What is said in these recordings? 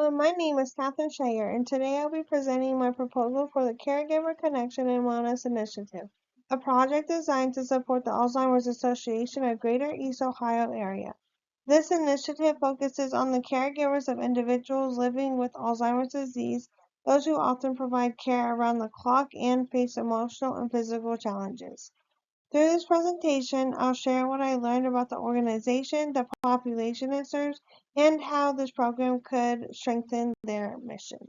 Hello, my name is Katherine Shayer, and today I'll be presenting my proposal for the Caregiver Connection and Wellness Initiative, a project designed to support the Alzheimer's Association of Greater East Ohio area. This initiative focuses on the caregivers of individuals living with Alzheimer's disease, those who often provide care around the clock and face emotional and physical challenges. Through this presentation, I'll share what I learned about the organization, the population it serves, and how this program could strengthen their mission.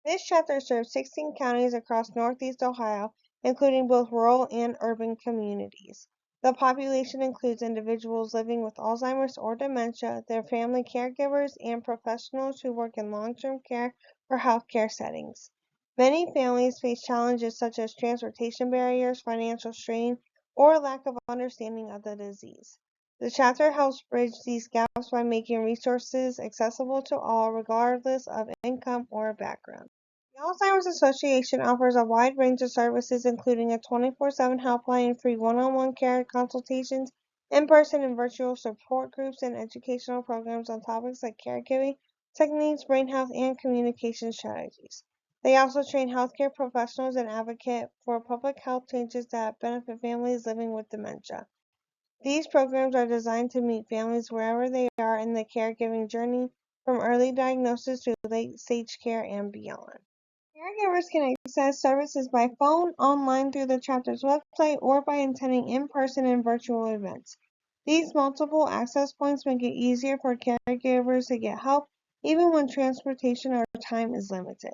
This chapter serves 16 counties across Northeast Ohio, including both rural and urban communities. The population includes individuals living with Alzheimer's or dementia, their family caregivers, and professionals who work in long-term care or healthcare settings. Many families face challenges such as transportation barriers, financial strain, or lack of understanding of the disease. The chapter helps bridge these gaps by making resources accessible to all, regardless of income or background. The Alzheimer's Association offers a wide range of services, including a 24/7 helpline, free one-on-one care consultations, in-person and virtual support groups, and educational programs on topics like caregiving techniques, brain health, and communication strategies. They also train healthcare professionals and advocate for public health changes that benefit families living with dementia. These programs are designed to meet families wherever they are in the caregiving journey, from early diagnosis to late-stage care and beyond. Caregivers can access services by phone, online through the chapter's website, or by attending in-person and virtual events. These multiple access points make it easier for caregivers to get help, even when transportation or time is limited.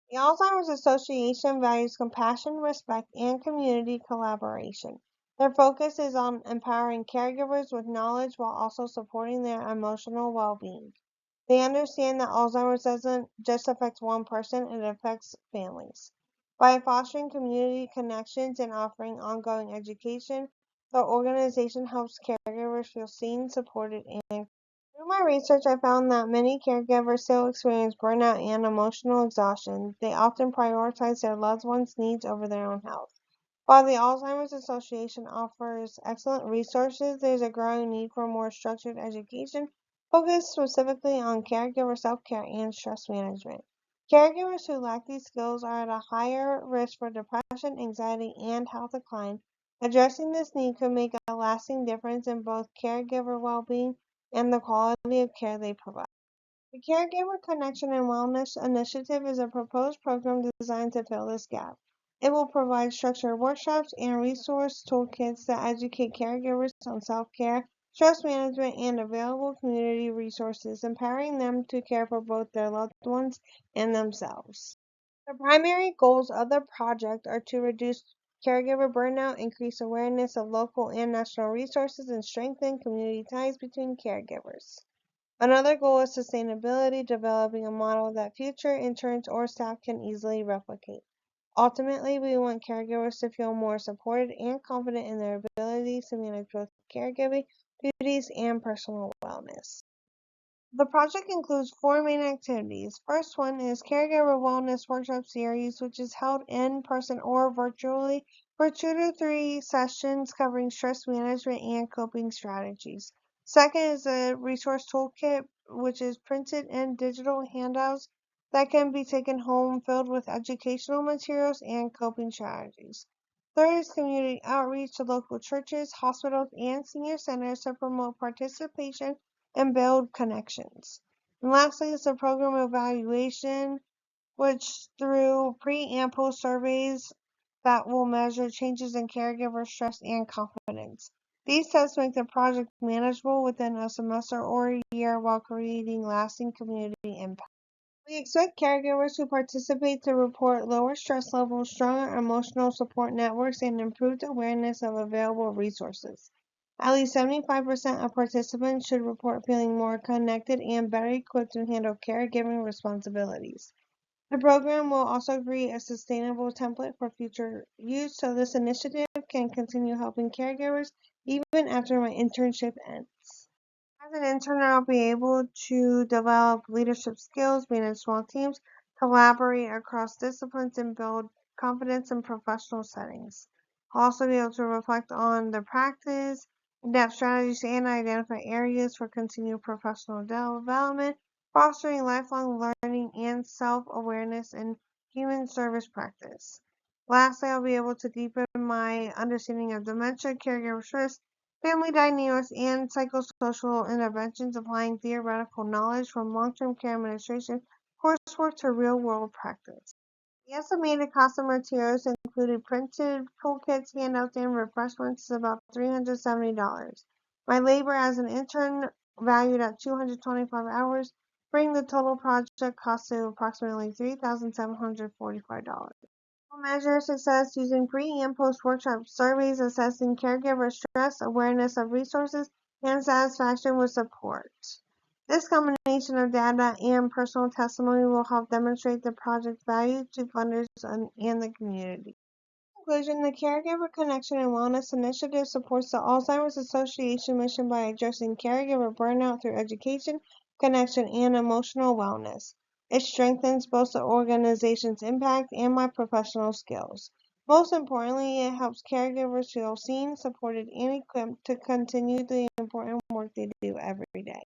The Alzheimer's Association values compassion, respect, and community collaboration. Their focus is on empowering caregivers with knowledge while also supporting their emotional well-being. They understand that Alzheimer's doesn't just affect one person, it affects families. By fostering community connections and offering ongoing education, the organization helps caregivers feel seen, supported, and through my research, I found that many caregivers still experience burnout and emotional exhaustion. They often prioritize their loved ones' needs over their own health. While the Alzheimer's Association offers excellent resources, there's a growing need for more structured education focused specifically on caregiver self-care and stress management. Caregivers who lack these skills are at a higher risk for depression, anxiety, and health decline. Addressing this need could make a lasting difference in both caregiver well-being and the quality of care they provide. The Caregiver Connection and Wellness Initiative is a proposed program designed to fill this gap. It will provide structured workshops and resource toolkits that educate caregivers on self-care, stress management, and available community resources, empowering them to care for both their loved ones and themselves. The primary goals of the project are to reduce caregiver burnout, increase awareness of local and national resources, and strengthen community ties between caregivers. Another goal is sustainability, developing a model that future interns or staff can easily replicate. Ultimately, we want caregivers to feel more supported and confident in their abilities to manage both caregiving duties and personal wellness. The project includes four main activities. First one is Caregiver Wellness Workshop Series, which is held in person or virtually for 2 to 3 sessions covering stress management and coping strategies. Second is a resource toolkit, which is printed and digital handouts that can be taken home filled with educational materials and coping strategies. Third is community outreach to local churches, hospitals, and senior centers to promote participation and build connections. And lastly is the program evaluation, which through pre and post surveys that will measure changes in caregiver stress and confidence. These tests make the project manageable within a semester or a year while creating lasting community impact. We expect caregivers who participate to report lower stress levels, stronger emotional support networks, and improved awareness of available resources. At least 75% of participants should report feeling more connected and better equipped to handle caregiving responsibilities. The program will also create a sustainable template for future use so this initiative can continue helping caregivers even after my internship ends. As an intern, I'll be able to develop leadership skills, manage small teams, collaborate across disciplines, and build confidence in professional settings. I'll also be able to reflect on the practice, adapt strategies, and identify areas for continued professional development, fostering lifelong learning and self-awareness in human service practice. Lastly, I'll be able to deepen my understanding of dementia, caregiver stress, family dynamics, and psychosocial interventions, applying theoretical knowledge from long-term care administration coursework to real-world practice. The estimated cost of materials included printed toolkits, handouts, and refreshments is about $370. My labor as an intern, valued at 225 hours, bring the total project cost to approximately $3,745. We'll measure success using pre and post workshop surveys assessing caregiver stress, awareness of resources, and satisfaction with support. This combination of data and personal testimony will help demonstrate the project's value to funders and the community. In conclusion, the Caregiver Connection and Wellness Initiative supports the Alzheimer's Association mission by addressing caregiver burnout through education, connection, and emotional wellness. It strengthens both the organization's impact and my professional skills. Most importantly, it helps caregivers feel seen, supported, and equipped to continue the important work they do every day.